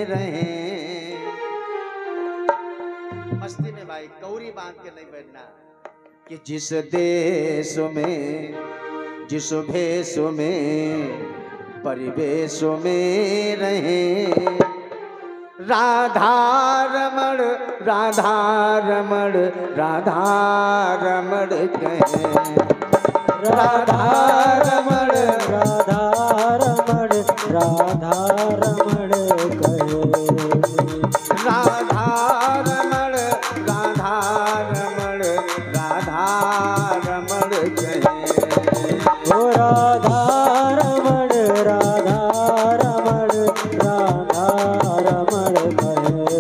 में रहें। मस्ती में भाई कौरी बांध के नहीं बैठना। कि जिस देश में जिस भेष में परिवेश में रहें, राधा रमण राधा रमण राधा रमण कहें। राधा रमण राधा रमण राधा रमण कहे। राधा रमण राधा रमण राधा रमण कहे। ओ राधा रमण राधा रमण राधा रमण कहे।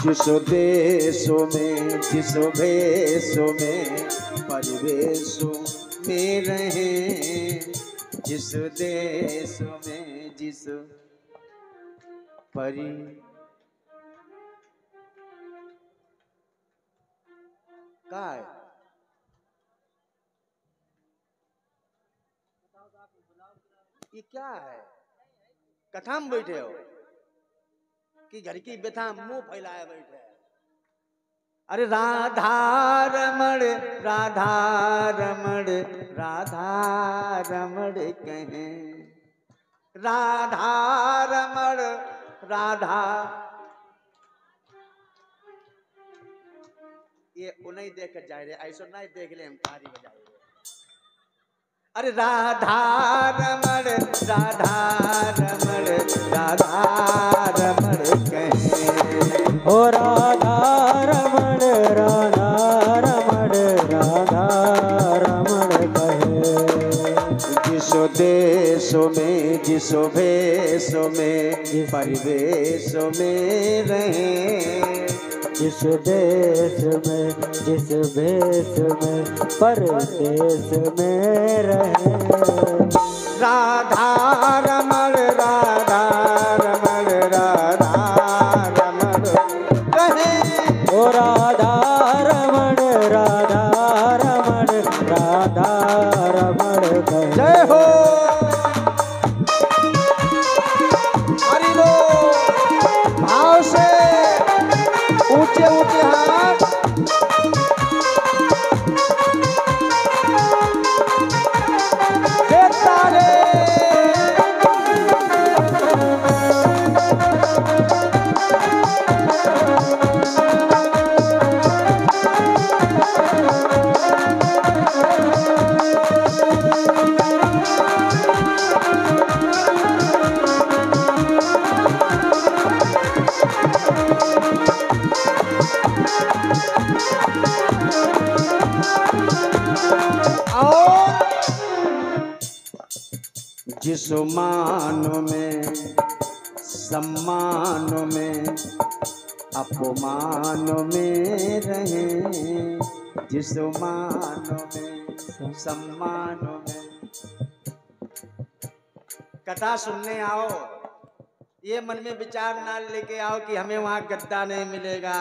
जिस देशों में जिस भेषों में परिवेशों में रहें, जिस देश में जिस परि का है? ये क्या है? कथा में बैठे हो कि घर की व्यथा मुंह फैलाए बैठे? अरे राधा रमण राधा रमण राधा रमण कहें। राधा रमण राधा, ये उन्हें देख कर जाए रे, ऐसा नहीं देख ले हम तारी बजाए। अरे राधा रमण राधा रमण राधा रमण कहें। ओ राधा रमण राधा रमण राधा रमण कहे। जिस देश में जिस भेष में परिवेश में रहें, जिस देश में जिस भेष में परदेश में रहे। राधा रमण राधा रमण राधा रमण कहें। ओ राधा रमण राधा रमण राधा रमण कहे। जय हो हरि बोल। भाव से ऊंचे ऊंचे हाथ। तारे जिस मान में सम्मान में अपमान में रहें, जिस मान में सम्मान में। कथा सुनने आओ, ये मन में विचार ना लेके आओ कि हमें वहाँ गद्दा नहीं मिलेगा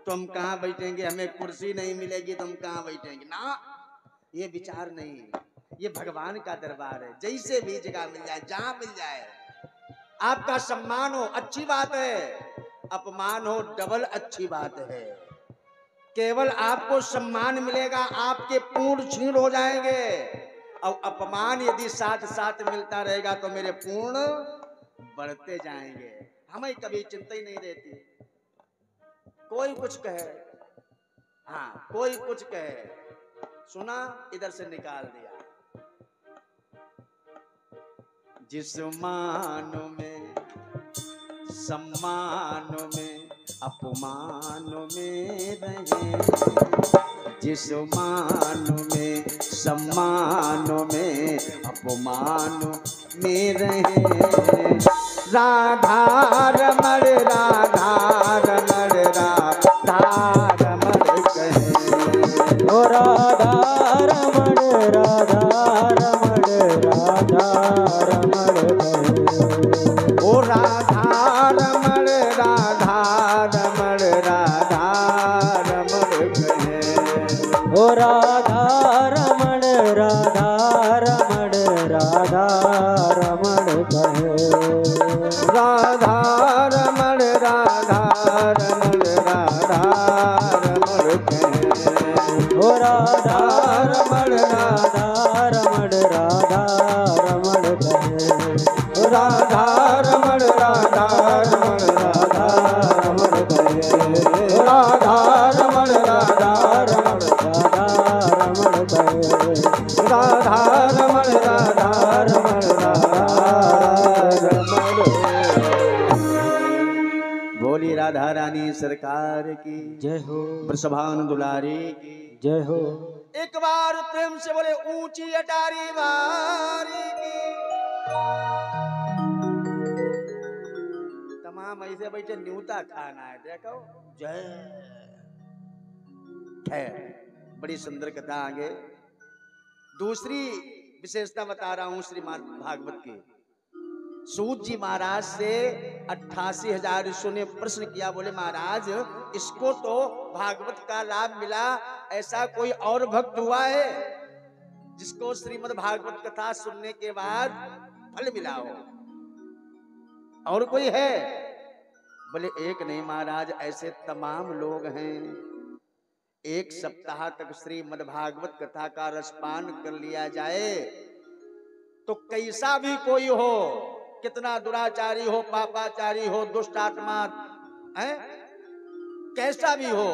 तो हम कहाँ बैठेंगे, हमें कुर्सी नहीं मिलेगी तो हम कहाँ बैठेंगे। ना, ये विचार नहीं। ये भगवान का दरबार है, जैसे भी जगह मिल जाए, जहां मिल जाए। आपका सम्मान हो अच्छी बात है, अपमान हो डबल अच्छी बात है। केवल आपको सम्मान मिलेगा, आपके पूर्ण क्षीण हो जाएंगे, और अपमान यदि साथ साथ मिलता रहेगा तो मेरे पूर्ण बढ़ते जाएंगे। हमें कभी चिंता ही नहीं रहती। कोई कुछ कहे, हाँ कोई कुछ कहे, सुना इधर से निकाल दिया। जिस मान में सम्मान में अपमान में रहे, जिस मान में सम्मान में अपमान में रहे। राधा रमण राधा रमण राधा रमण कहे। ओ राधा रमण राधा रमण राधा रमण कहे। ओ राधा रमण राधा रमण राधा रमण कहे। ओ राधा रमण राधा रमण राधा रमण कहे। राधा रमण राधा रमण राधा रमण कहे ओ राधा रमण राधा रमण राधा रमण कहे ओ राधा रमण राधा रमण राधा रमण कहे राधा रमण राधा रमण राधा रमण कहे राधा रमण राधा रमण राधा रमण। बोली राधा रानी सरकार की जय हो वृषभानु दुलारी की जय हो। एक बार प्रेम से बोले ऊंची अटारी बारी की। तमाम ऐसे बैठे न्यूता खाना है देखो जय। खैर बड़ी सुंदर कथा आगे। दूसरी विशेषता बता रहा हूं श्रीमद् भागवत की। सूत जी महाराज से 88,000 ऋषियों ने प्रश्न किया, बोले महाराज इसको तो भागवत का लाभ मिला, ऐसा कोई और भक्त हुआ है जिसको श्रीमद् भागवत कथा सुनने के बाद फल मिला हो? और कोई है? बोले एक नहीं महाराज, ऐसे तमाम लोग हैं। एक सप्ताह तक श्रीमद् भागवत कथा का रसपान कर लिया जाए तो कैसा भी कोई हो, कितना दुराचारी हो, पापाचारी हो, दुष्ट आत्मा है, कैसा भी हो,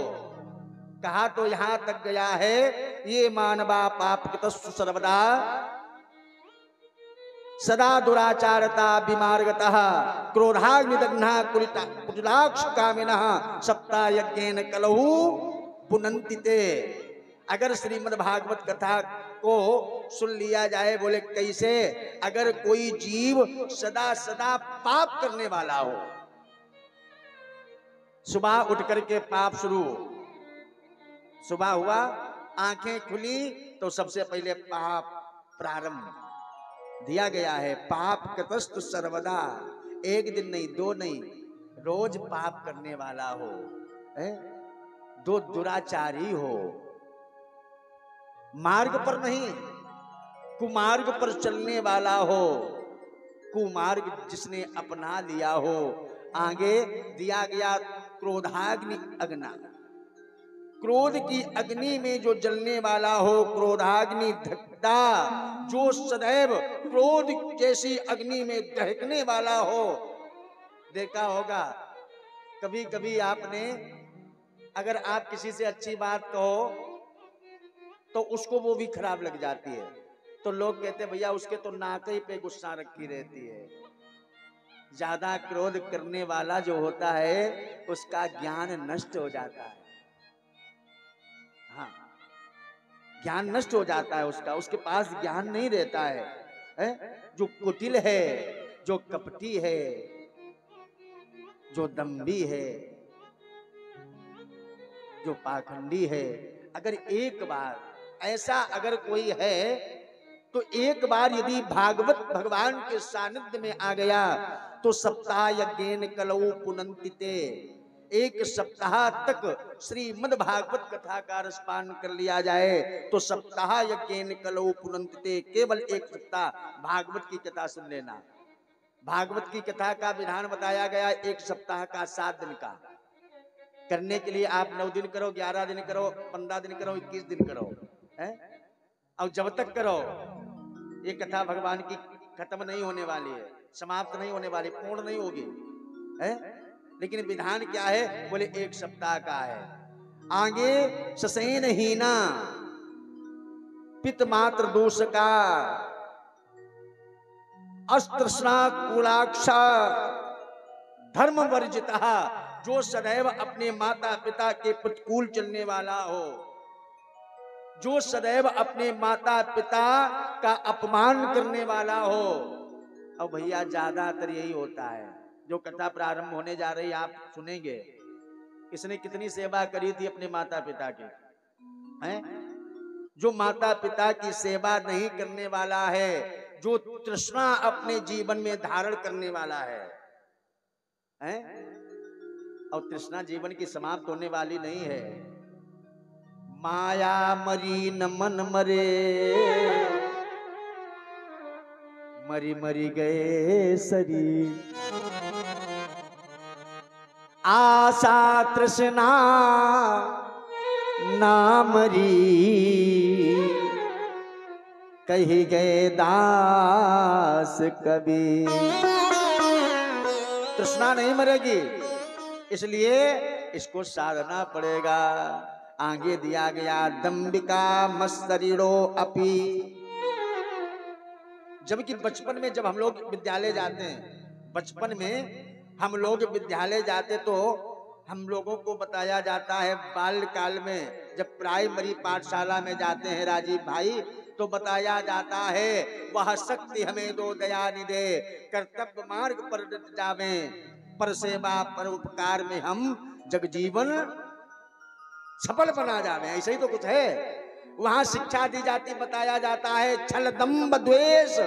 कहा तो यहां तक गया है ये मानवा पाप कृतस्तु सर्वदा सदा दुराचारता विमार्गतः क्रोधाग्निदग्धा कुटिलाक्ष कामिनः सप्ताह यज्ञेन कलहु पुनन्तिते। अगर श्रीमद् भागवत कथा को सुन लिया जाए, बोले कैसे? अगर कोई जीव सदा सदा पाप करने वाला हो, सुबह उठ करके पाप शुरू, सुबह हुआ आंखें खुली तो सबसे पहले पाप प्रारंभ दिया गया है। पाप कृतस्तु सर्वदा, एक दिन नहीं, दो नहीं, रोज पाप करने वाला हो, दो दुराचारी हो, मार्ग पर नहीं कुमार्ग पर चलने वाला हो, कुमार्ग जिसने अपना लिया हो। आगे दिया गया क्रोधाग्नि अग्नि, क्रोध की अग्नि में जो जलने वाला हो, क्रोधाग्नि धक्का, जो सदैव क्रोध जैसी अग्नि में दहकने वाला हो। देखा होगा कभी कभी आपने, अगर आप किसी से अच्छी बात कहो तो उसको वो भी खराब लग जाती है, तो लोग कहते भैया उसके तो नाक पे गुस्सा रखी रहती है। ज्यादा क्रोध करने वाला जो होता है उसका ज्ञान नष्ट हो जाता है। हाँ, ज्ञान नष्ट हो जाता है उसका, उसके पास ज्ञान नहीं रहता है। जो कुटिल है, जो कपटी है, जो दंभी है, जो पाखंडी है, अगर एक बार ऐसा अगर कोई है तो एक बार यदि भागवत भगवान के सानिध्य में आ गया तो सप्ताह यज्ञेन कलौ पुनन्तिते, एक सप्ताह तक श्रीमद् भागवत कथा का रसपान कर लिया जाए तो सप्ताह यज्ञेन कलौ पुनन्तिते, केवल एक सप्ताह भागवत की कथा सुन लेना। भागवत की कथा का विधान बताया गया, एक सप्ताह का 7 दिन का करने के लिए आप 9 दिन करो, 11 दिन करो, 15 दिन करो, 21 दिन करो, और जब तक करो ये कथा भगवान की खत्म नहीं होने वाली है, समाप्त नहीं होने वाली, पूर्ण नहीं होगी, लेकिन विधान क्या है? बोले एक सप्ताह का है। आगे ससेन हीना, पित मात्र दोष का, अस्त्रस्ना कुलाक्षा, धर्म वर्जिता, जो सदैव अपने माता पिता के प्रतिकूल चलने वाला हो, जो सदैव अपने माता पिता का अपमान करने वाला हो। अब भैया ज्यादातर यही होता है। जो कथा प्रारंभ होने जा रही आप सुनेंगे, इसने कितनी सेवा करी थी अपने माता पिता की, हैं? जो माता पिता की सेवा नहीं करने वाला है, जो तृष्णा अपने जीवन में धारण करने वाला है, हैं? और तृष्णा जीवन की समाप्त होने वाली नहीं है। माया मरी न मन मरे, मरी मरी गए शरीर, आशा तृष्णा नामरी कही गए दास कबीर। तृष्णा नहीं मरेगी, इसलिए इसको साधना पड़ेगा। आगे दिया गया दंबिका मस्तरीरो अपी। जबकि बचपन में जब हम लोग विद्यालय जाते हैं, बचपन में हम लोग विद्यालय जाते तो हम लोगों को बताया जाता है, बाल्यकाल में जब प्राइमरी पाठशाला में जाते हैं राजीव भाई, तो बताया जाता है वह शक्ति हमें दो दया निदे, कर्तव्य मार्ग पर जावे, पर सेवा पर उपकार में हम जगजीवन सफल बना जावे। ऐसे ही तो कुछ है। वहां शिक्षा दी जाती, बताया जाता है छल दंभ द्वेष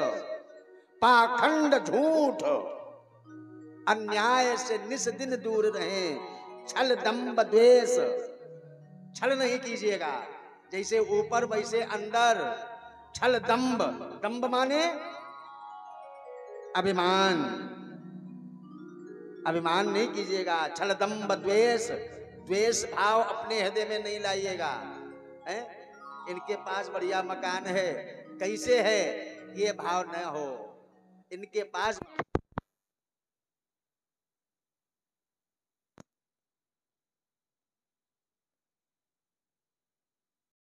पाखंड झूठ अन्याय से निस दिन दूर रहे। छल दंभ द्वेष, छल नहीं कीजिएगा, जैसे ऊपर वैसे अंदर। छल दंभ, दंभ माने अभिमान, अभिमान नहीं कीजिएगा। छल दंभ द्वेष, द्वेष भाव अपने हृदय में नहीं लाइएगा। इनके पास बढ़िया मकान है, कैसे है, ये भाव न हो। इनके पास